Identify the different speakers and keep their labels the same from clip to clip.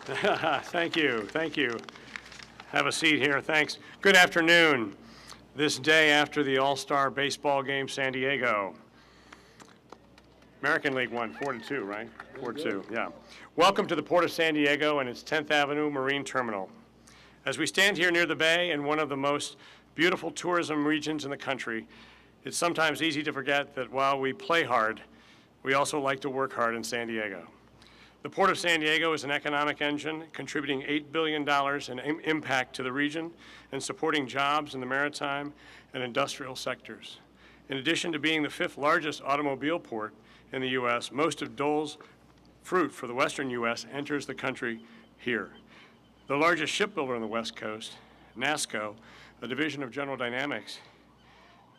Speaker 1: Thank you. Thank you. Have a seat here. Thanks. Good afternoon. This day after the All-Star baseball game, San Diego. American League won 4-2, right? 4-2, yeah. Welcome to the Port of San Diego and its 10th Avenue Marine Terminal. As we stand here near the bay in one of the most beautiful tourism regions in the country, it's sometimes easy to forget that while we play hard, we also like to work hard in San Diego. The Port of San Diego is an economic engine contributing $8 billion in impact to the region and supporting jobs in the maritime and industrial sectors. In addition to being the 5th largest automobile port in the U.S., most of Dole's fruit for the western U.S. enters the country here. The largest shipbuilder on the West Coast, NASSCO, a division of General Dynamics,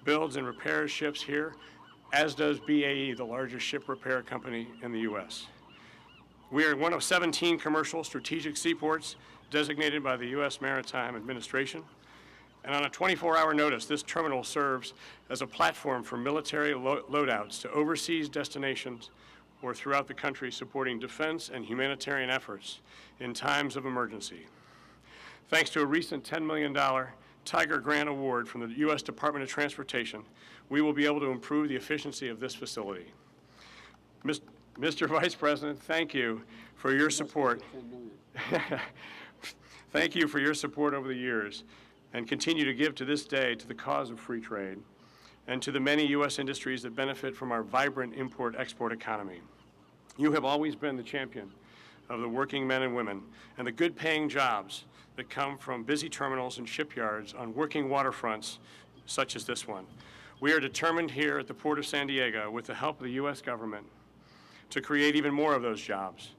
Speaker 1: builds and repairs ships here, as does BAE, the largest ship repair company in the U.S. We are one of 17 commercial strategic seaports designated by the U.S. Maritime Administration. And on a 24-hour notice, this terminal serves as a platform for military loadouts to overseas destinations or throughout the country, supporting defense and humanitarian efforts in times of emergency. Thanks to a recent $10 million Tiger Grant Award from the U.S. Department of Transportation, we will be able to improve the efficiency of this facility. Mr. Vice President, thank you for your support. Thank you for your support over the years and continue to give to this day to the cause of free trade and to the many U.S. industries that benefit from our vibrant import-export economy. You have always been the champion of the working men and women and the good-paying jobs that come from busy terminals and shipyards on working waterfronts such as this one. We are determined here at the Port of San Diego, with the help of the U.S. government, to create even more of those jobs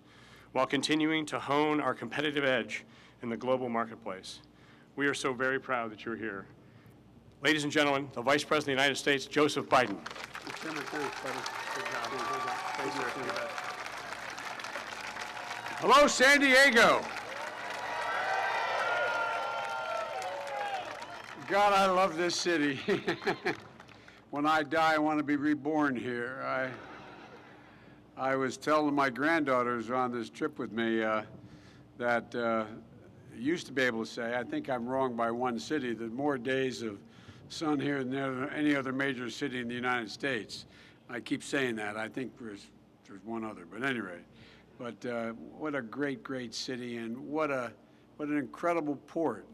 Speaker 1: while continuing to hone our competitive edge in the global marketplace. We are so very proud that you're here. Ladies and gentlemen, the Vice President of the United States, Joseph Biden. Hello, San Diego.
Speaker 2: God, I love this city. When I die, I want to be reborn here. I was telling my granddaughters on this trip with me that used to be able to say, I think I'm wrong by one city, that more days of sun here than any other major city in the United States. I keep saying that. I think there's one other, but anyway. But what a great, great city, and what an incredible port.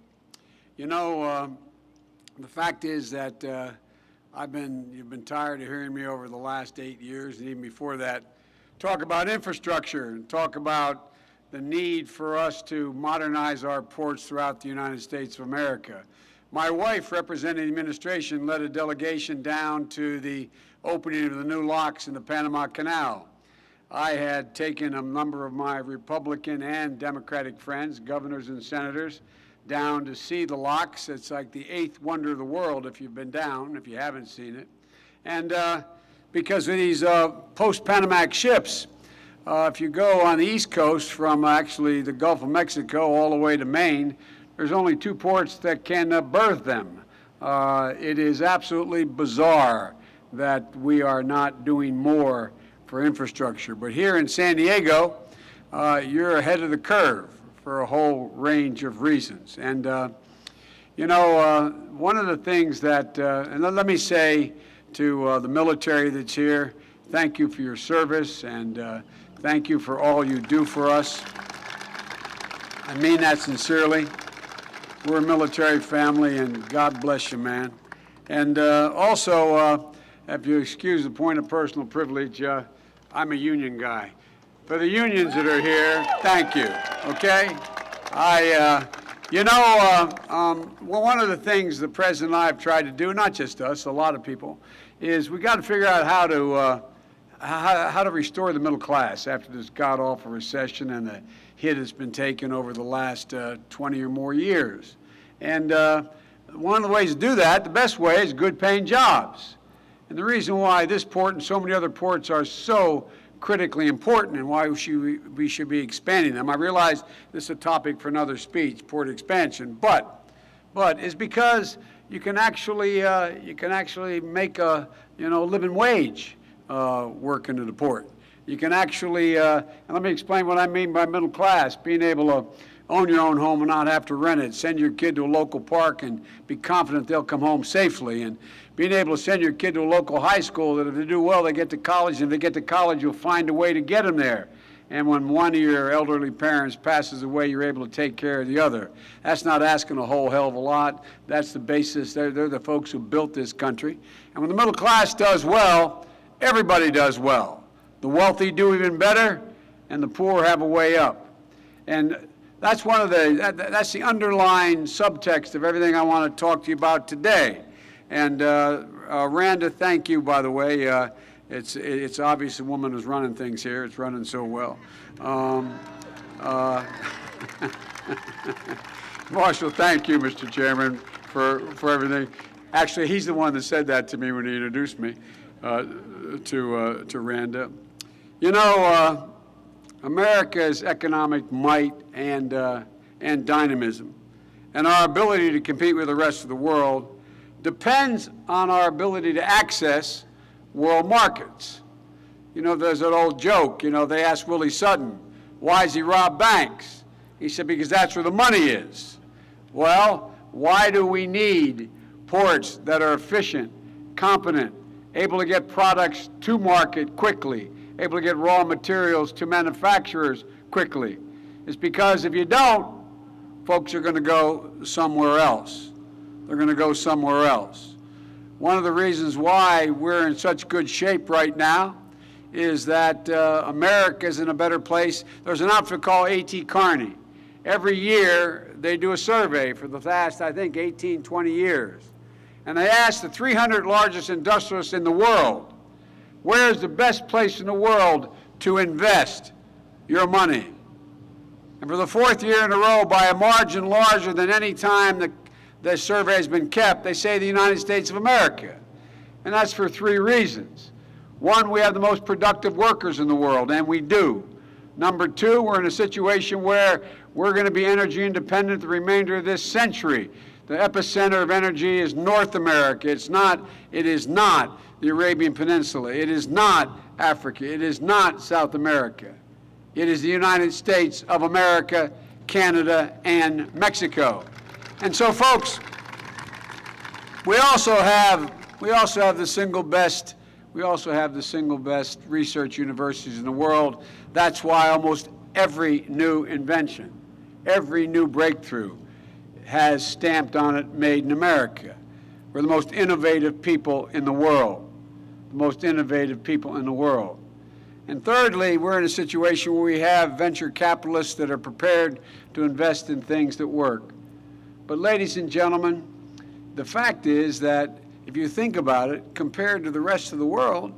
Speaker 2: You know, the fact is that you've been tired of hearing me over the last 8 years, and even before that, talk about infrastructure and talk about the need for us to modernize our ports throughout the United States of America. My wife, representing the administration, led a delegation down to the opening of the new locks in the Panama Canal. I had taken a number of my Republican and Democratic friends, governors and senators, down to see the locks. It's like the 8th wonder of the world if you've been down, if you haven't seen it. And because of these post-Panamax ships, if you go on the East Coast from actually the Gulf of Mexico all the way to Maine, there's only 2 ports that can berth them. It is absolutely bizarre that we are not doing more for infrastructure. But here in San Diego, you're ahead of the curve for a whole range of reasons. And, you know, one of the things that, and let me say to the military that's here, thank you for your service, and thank you for all you do for us. I mean that sincerely. We're a military family, and God bless you, man. And also, if you excuse the point of personal privilege, I'm a union guy. For the unions that are here, thank you, okay? Well, one of the things the President and I have tried to do, not just us, a lot of people, is we got to figure out how to restore the middle class after this god-awful recession and the hit has been taken over the last 20 or more years. And one of the ways to do that, the best way, is good-paying jobs. And the reason why this port and so many other ports are so critically important and why we should be expanding them. I realize this is a topic for another speech, port expansion, but is because you can actually make a living wage working at the port. You can actually, and let me explain what I mean by middle class, being able to own your own home and not have to rent it, send your kid to a local park and be confident they'll come home safely, and being able to send your kid to a local high school that if they do well, they get to college, and if they get to college, you'll find a way to get them there. And when one of your elderly parents passes away, you're able to take care of the other. That's not asking a whole hell of a lot. That's the basis. They're the folks who built this country. And when the middle class does well, everybody does well. The wealthy do even better, and the poor have a way up. And that's one of that's the underlying subtext of everything I want to talk to you about today. And Randa, thank you, by the way. It's obvious a woman is running things here. It's running so well. Marshall, thank you, Mr. Chairman, for everything. Actually, he's the one that said that to me when he introduced me to Randa. You know, America's economic might and dynamism and our ability to compete with the rest of the world depends on our ability to access world markets. You know, there's an old joke, you know, they asked Willie Sutton, why does he rob banks? He said, because that's where the money is. Well, why do we need ports that are efficient, competent, able to get products to market quickly, able to get raw materials to manufacturers quickly? It's because if you don't, folks are going to go somewhere else. They're going to go somewhere else. One of the reasons why we're in such good shape right now is that America's in a better place. There's an outfit called A.T. Kearney. Every year they do a survey for the last, I think, 18, 20 years. And they ask the 300 largest industrialists in the world, where's the best place in the world to invest your money? And for the fourth year in a row, by a margin larger than any time the survey has been kept, they say the United States of America. And that's for three reasons. One, we have the most productive workers in the world, and we do. Number two, we're in a situation where we're going to be energy independent the remainder of this century. The epicenter of energy is North America. It is not the Arabian Peninsula. It is not Africa. It is not South America. It is the United States of America, Canada, and Mexico. And so, folks, we also have the single best research universities in the world. That's why almost every new invention, every new breakthrough has stamped on it, made in America. We're the most innovative people in the world, the most innovative people in the world. And thirdly, we're in a situation where we have venture capitalists that are prepared to invest in things that work. But ladies and gentlemen, the fact is that if you think about it, compared to the rest of the world,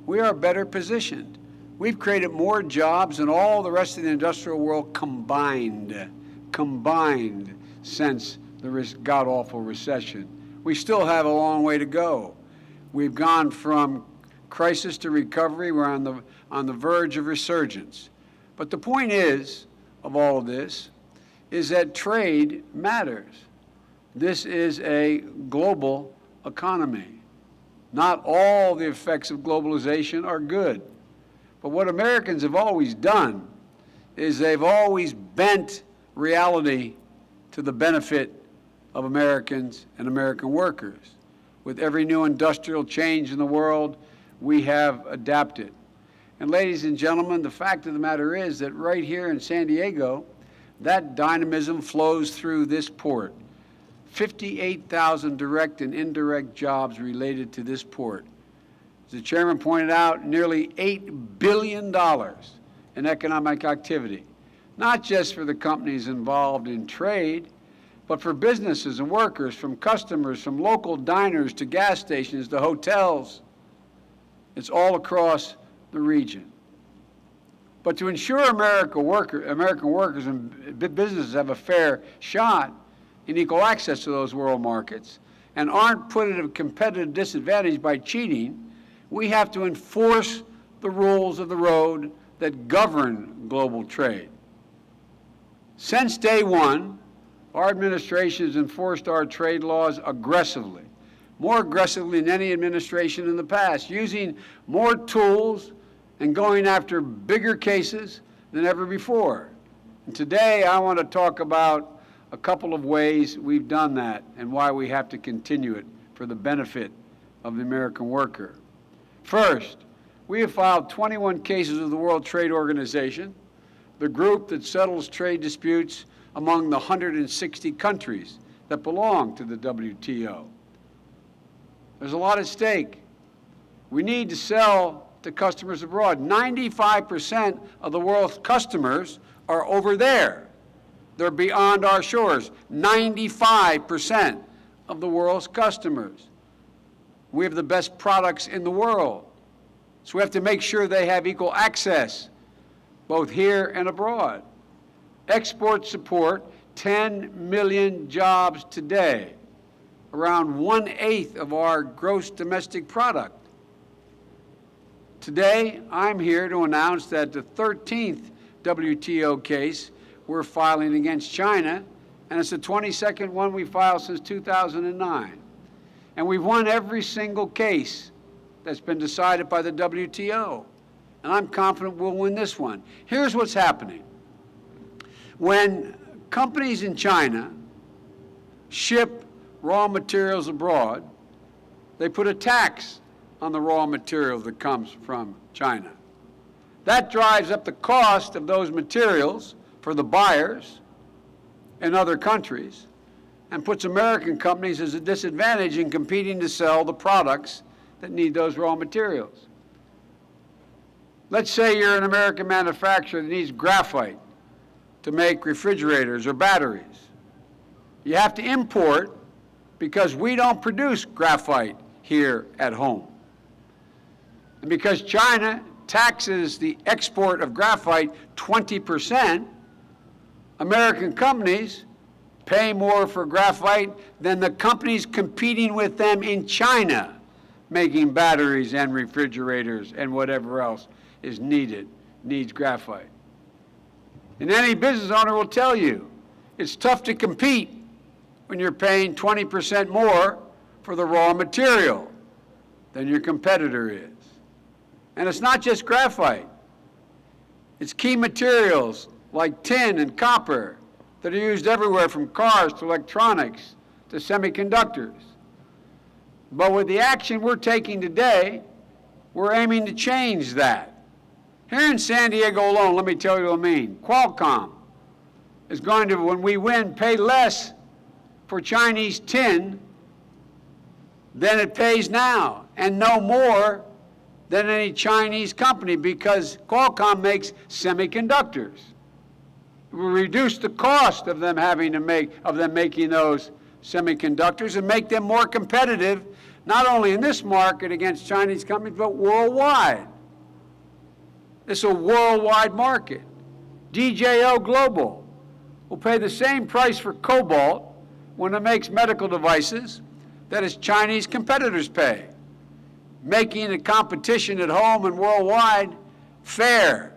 Speaker 2: we are better positioned. We've created more jobs than all the rest of the industrial world combined since the god-awful recession. We still have a long way to go. We've gone from crisis to recovery. We're on the verge of resurgence. But the point is, of all of this, is that trade matters. This is a global economy. Not all the effects of globalization are good. But what Americans have always done is they've always bent reality to the benefit of Americans and American workers. With every new industrial change in the world, we have adapted. And ladies and gentlemen, the fact of the matter is that right here in San Diego, that dynamism flows through this port. 58,000 direct and indirect jobs related to this port. As the chairman pointed out, nearly $8 billion in economic activity, not just for the companies involved in trade, but for businesses and workers, from customers, from local diners to gas stations to hotels. It's all across the region. But to ensure American workers and businesses have a fair shot in equal access to those world markets and aren't put at a competitive disadvantage by cheating, we have to enforce the rules of the road that govern global trade. Since day one, our administration has enforced our trade laws aggressively, more aggressively than any administration in the past, using more tools and going after bigger cases than ever before. And today I want to talk about a couple of ways we've done that and why we have to continue it for the benefit of the American worker. First, we have filed 21 cases with the World Trade Organization, the group that settles trade disputes among the 160 countries that belong to the WTO. There's a lot at stake. We need to sell to customers abroad. 95% of the world's customers are over there. They're beyond our shores. 95% of the world's customers. We have the best products in the world. So we have to make sure they have equal access, both here and abroad. Export support, 10 million jobs today, around 1/8 of our gross domestic product. Today, I'm here to announce that the 13th WTO case we're filing against China, and it's the 22nd one we filed since 2009. And we've won every single case that's been decided by the WTO. And I'm confident we'll win this one. Here's what's happening. When companies in China ship raw materials abroad, they put a tax on the raw material that comes from China. That drives up the cost of those materials for the buyers in other countries and puts American companies at a disadvantage in competing to sell the products that need those raw materials. Let's say you're an American manufacturer that needs graphite to make refrigerators or batteries. You have to import because we don't produce graphite here at home. And because China taxes the export of graphite 20%, American companies pay more for graphite than the companies competing with them in China, making batteries and refrigerators and whatever else is needs graphite. And any business owner will tell you, it's tough to compete when you're paying 20% more for the raw material than your competitor is. And it's not just graphite. It's key materials like tin and copper that are used everywhere from cars to electronics to semiconductors. But with the action we're taking today, we're aiming to change that. Here in San Diego alone, let me tell you what I mean. Qualcomm is going to, when we win, pay less for Chinese tin than it pays now, and no more than any Chinese company, because Qualcomm makes semiconductors. It will reduce the cost of them making those semiconductors and make them more competitive, not only in this market against Chinese companies, but worldwide. It's a worldwide market. DJO Global will pay the same price for cobalt when it makes medical devices that its Chinese competitors pay, making the competition at home and worldwide fair.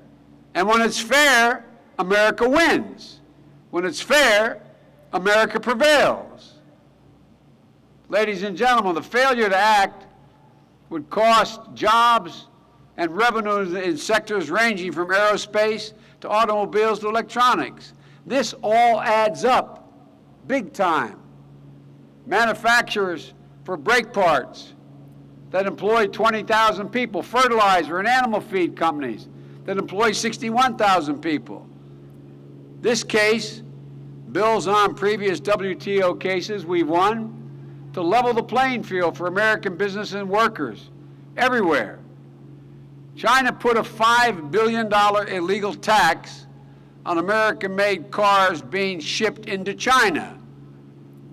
Speaker 2: And when it's fair, America wins. When it's fair, America prevails. Ladies and gentlemen, the failure to act would cost jobs and revenues in sectors ranging from aerospace to automobiles to electronics. This all adds up big time. Manufacturers for brake parts that employ 20,000 people, fertilizer and animal feed companies that employ 61,000 people. This case builds on previous WTO cases we've won to level the playing field for American business and workers everywhere. China put a $5 billion illegal tax on American-made cars being shipped into China,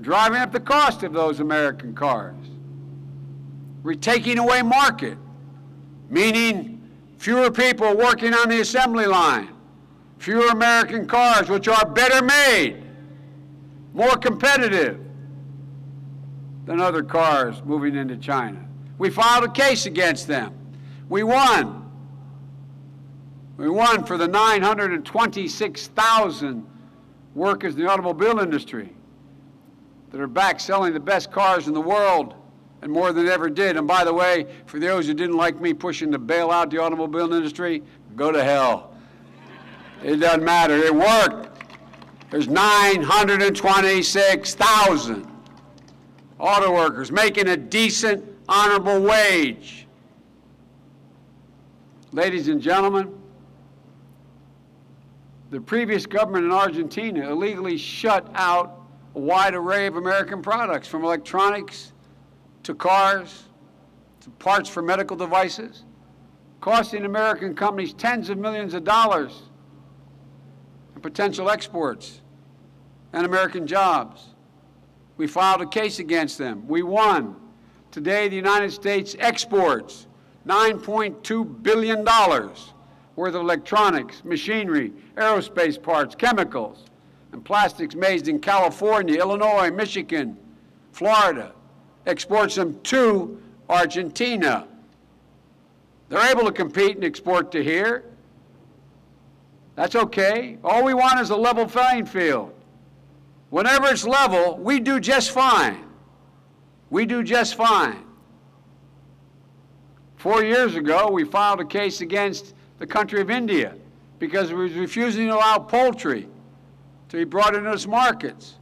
Speaker 2: driving up the cost of those American cars. We're taking away market, meaning fewer people working on the assembly line, fewer American cars which are better made, more competitive than other cars moving into China. We filed a case against them. We won. We won for the 926,000 workers in the automobile industry that are back selling the best cars in the world and more than it ever did. And by the way, for those who didn't like me pushing to bail out the automobile industry, go to hell. It doesn't matter. It worked. There's 926,000 auto workers making a decent, honorable wage. Ladies and gentlemen, the previous government in Argentina illegally shut out a wide array of American products, from electronics to cars to parts for medical devices, costing American companies tens of millions of dollars in potential exports and American jobs. We filed a case against them. We won. Today, the United States exports $9.2 billion worth of electronics, machinery, aerospace parts, chemicals, and plastics made in California, Illinois, Michigan, Florida, exports them to Argentina. They're able to compete and export to here. That's okay. All we want is a level playing field. Whenever it's level, we do just fine. We do just fine. 4 years ago, we filed a case against the country of India because it was refusing to allow poultry to be brought into its markets,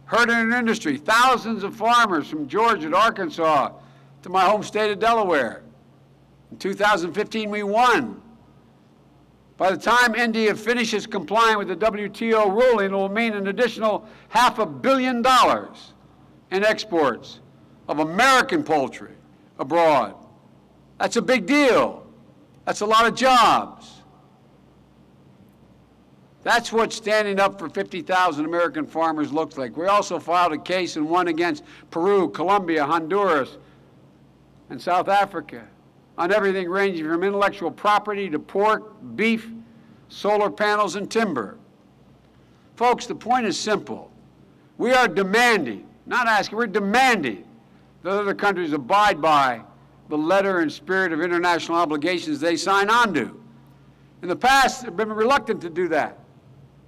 Speaker 2: hurting an industry. Thousands of farmers from Georgia to Arkansas to my home state of Delaware. In 2015, we won. By the time India finishes complying with the WTO ruling, it will mean an additional $500 million in exports of American poultry abroad. That's a big deal. That's a lot of jobs. That's what standing up for 50,000 American farmers looks like. We also filed a case and won against Peru, Colombia, Honduras, and South Africa on everything ranging from intellectual property to pork, beef, solar panels, and timber. Folks, the point is simple. We are demanding, not asking, we're demanding that other countries abide by the letter and spirit of international obligations they sign on to. In the past, they've been reluctant to do that.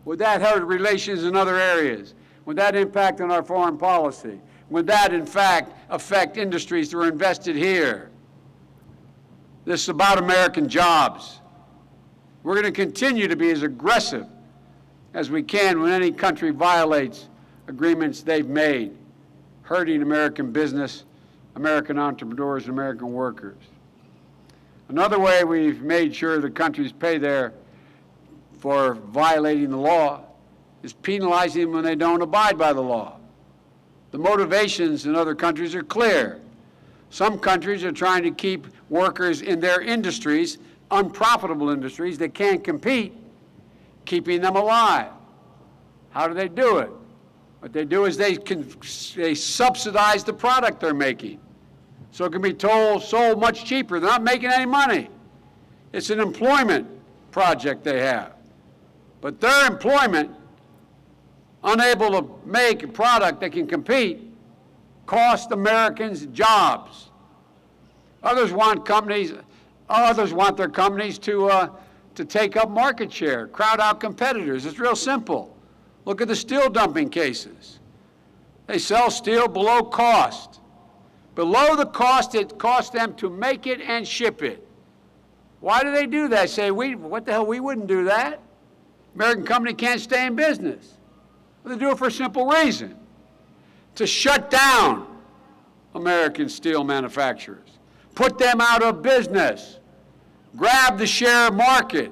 Speaker 2: Would that hurt relations in other areas? Would that impact on our foreign policy? Would that, in fact, affect industries that are invested here? This is about American jobs. We're going to continue to be as aggressive as we can when any country violates agreements they've made, hurting American business, American entrepreneurs, and American workers. Another way we've made sure the countries pay for violating the law is penalizing them when they don't abide by the law. The motivations in other countries are clear. Some countries are trying to keep workers in their industries, unprofitable industries that can't compete, keeping them alive. How do they do it? What they do is they subsidize the product they're making, so it can be sold much cheaper. They're not making any money. It's an employment project they have. But their employment, unable to make a product that can compete, cost Americans jobs. Others want their companies to take up market share, crowd out competitors. It's real simple. Look at the steel dumping cases. They sell steel below cost, below the cost it costs them to make it and ship it. Why do they do that? Say, what the hell, we wouldn't do that. American company can't stay in business. Well, they do it for a simple reason: to shut down American steel manufacturers, put them out of business, grab the share market.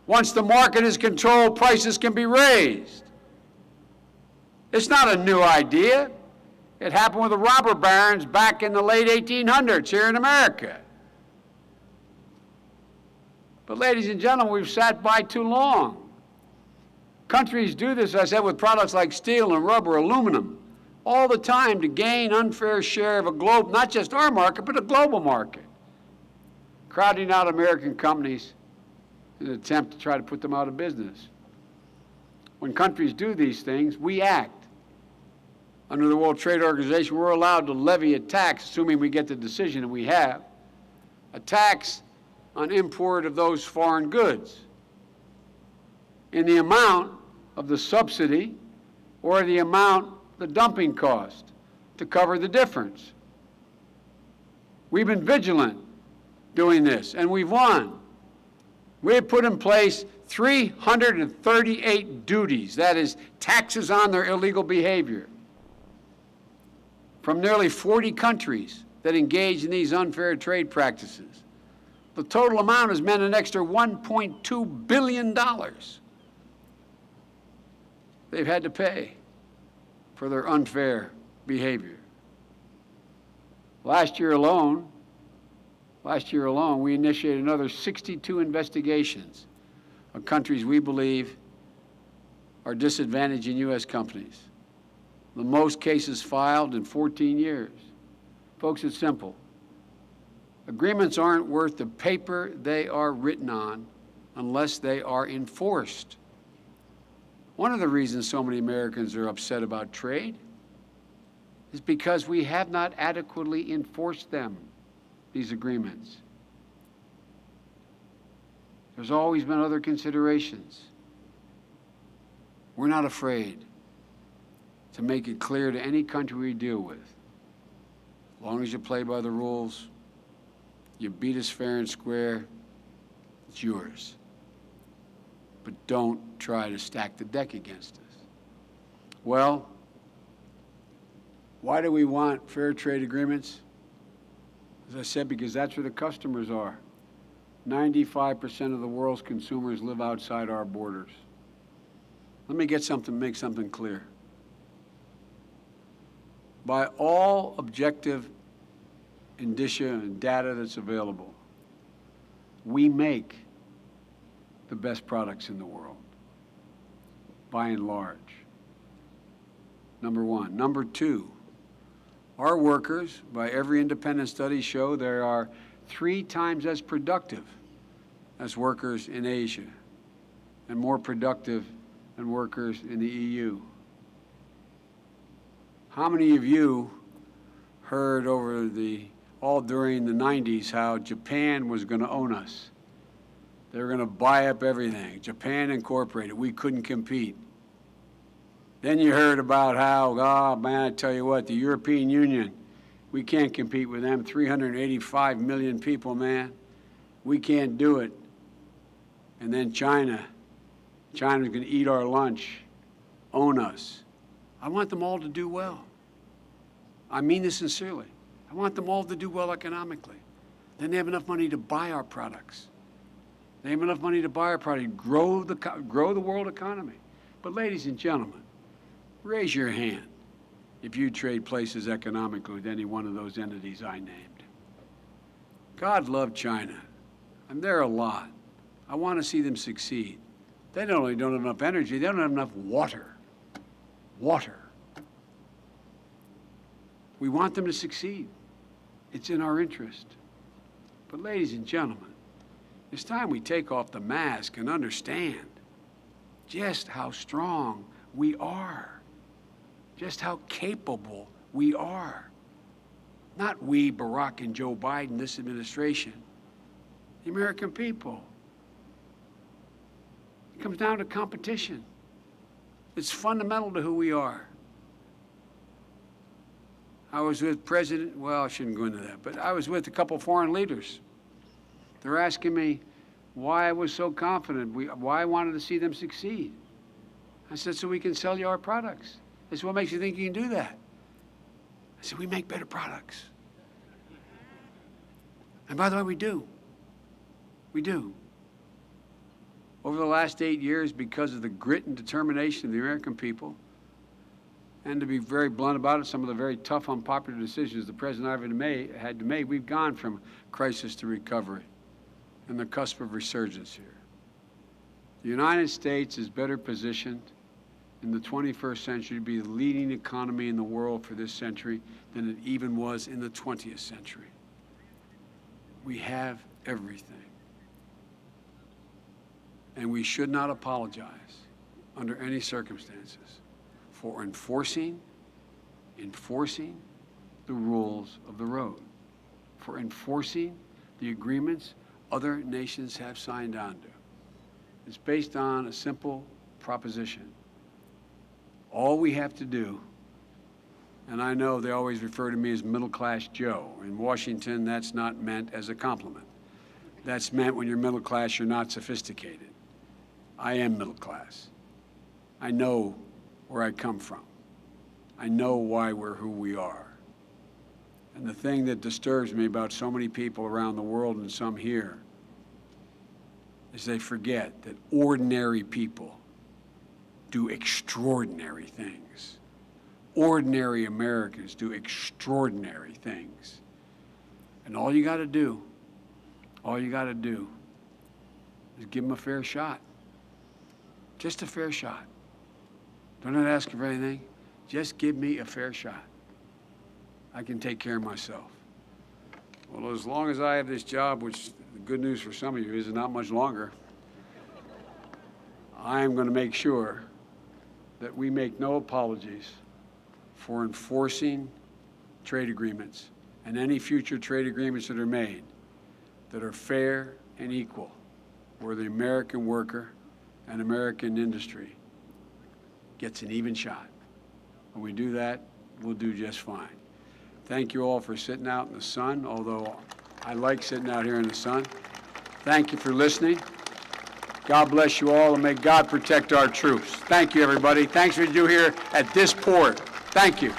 Speaker 2: Once the market is controlled, prices can be raised. It's not a new idea. It happened with the robber barons back in the late 1800s here in America. But ladies and gentlemen, we've sat by too long. Countries do this, as I said, with products like steel and rubber, aluminum, all the time to gain unfair share of a globe, not just our market, but a global market, crowding out American companies in an attempt to try to put them out of business. When countries do these things, we act. Under the World Trade Organization, we're allowed to levy a tax, assuming we get the decision, and we have, a tax on import of those foreign goods in the amount of the subsidy or the amount, the dumping cost, to cover the difference. We've been vigilant doing this, and we've won. We have put in place 338 duties, that is, taxes on their illegal behavior, from nearly 40 countries that engage in these unfair trade practices. The total amount has meant an extra $1.2 billion they've had to pay for their unfair behavior. Last year alone, we initiated another 62 investigations of countries we believe are disadvantaging U.S. companies. The most cases filed in 14 years. Folks, it's simple. Agreements aren't worth the paper they are written on unless they are enforced. One of the reasons so many Americans are upset about trade is because we have not adequately enforced them, these agreements. There's always been other considerations. We're not afraid to make it clear to any country we deal with. As long as you play by the rules, you beat us fair and square, it's yours. But don't try to stack the deck against us. Well, why do we want fair trade agreements? As I said, because that's where the customers are. 95% of the world's consumers live outside our borders. Let me make something clear. By all objective indicia and data that's available, we make the best products in the world, by and large. Number one. Number two, our workers, by every independent study, show they are 3 times as productive as workers in Asia and more productive than workers in the EU. How many of you heard all during the 90s how Japan was going to own us? They were going to buy up everything. Japan Incorporated, we couldn't compete. Then you heard about how, oh man, I tell you what, the European Union, we can't compete with them. 385 million people, man. We can't do it. And then China's going to eat our lunch, own us. I want them all to do well. I mean this sincerely. I want them all to do well economically. Then they have enough money to buy our products. They have enough money to buy our product, grow the world economy. But ladies and gentlemen, raise your hand if you trade places economically with any one of those entities I named. God love China, and they're a lot. I want to see them succeed. They not only don't have enough energy, they don't have enough water. Water. We want them to succeed. It's in our interest. But ladies and gentlemen, it's time we take off the mask and understand just how strong we are, just how capable we are. Not we, Barack and Joe Biden, this administration, the American people. It comes down to competition. It's fundamental to who we are. I was with well, I shouldn't go into that, but I was with a couple foreign leaders. They're asking me why I was so confident, why I wanted to see them succeed. I said, so we can sell you our products. They said, what makes you think you can do that? I said, we make better products. And by the way, we do. We do. Over the last 8 years, because of the grit and determination of the American people, and to be very blunt about it, some of the very tough, unpopular decisions the President had to make, we've gone from crisis to recovery and the cusp of resurgence here. The United States is better positioned in the 21st century to be the leading economy in the world for this century than it even was in the 20th century. We have everything. And we should not apologize under any circumstances for enforcing the rules of the road, for enforcing the agreements other nations have signed on to. It's based on a simple proposition. All we have to do And I know they always refer to me as middle-class Joe. In Washington, that's not meant as a compliment. That's meant when you're middle class, you're not sophisticated. I am middle class. I know where I come from. I know why we're who we are. And the thing that disturbs me about so many people around the world and some here is they forget that ordinary people do extraordinary things. Ordinary Americans do extraordinary things. And all you got to do is give them a fair shot. Just a fair shot. Don't have to ask for anything. Just give me a fair shot. I can take care of myself. Well, as long as I have this job, which the good news for some of you is not much longer, I am going to make sure that we make no apologies for enforcing trade agreements and any future trade agreements that are made that are fair and equal, where the American worker and American industry gets an even shot. When we do that, we'll do just fine. Thank you all for sitting out in the sun, although I like sitting out here in the sun. Thank you for listening. God bless you all, and may God protect our troops. Thank you, everybody. Thanks for what you do here at this port. Thank you.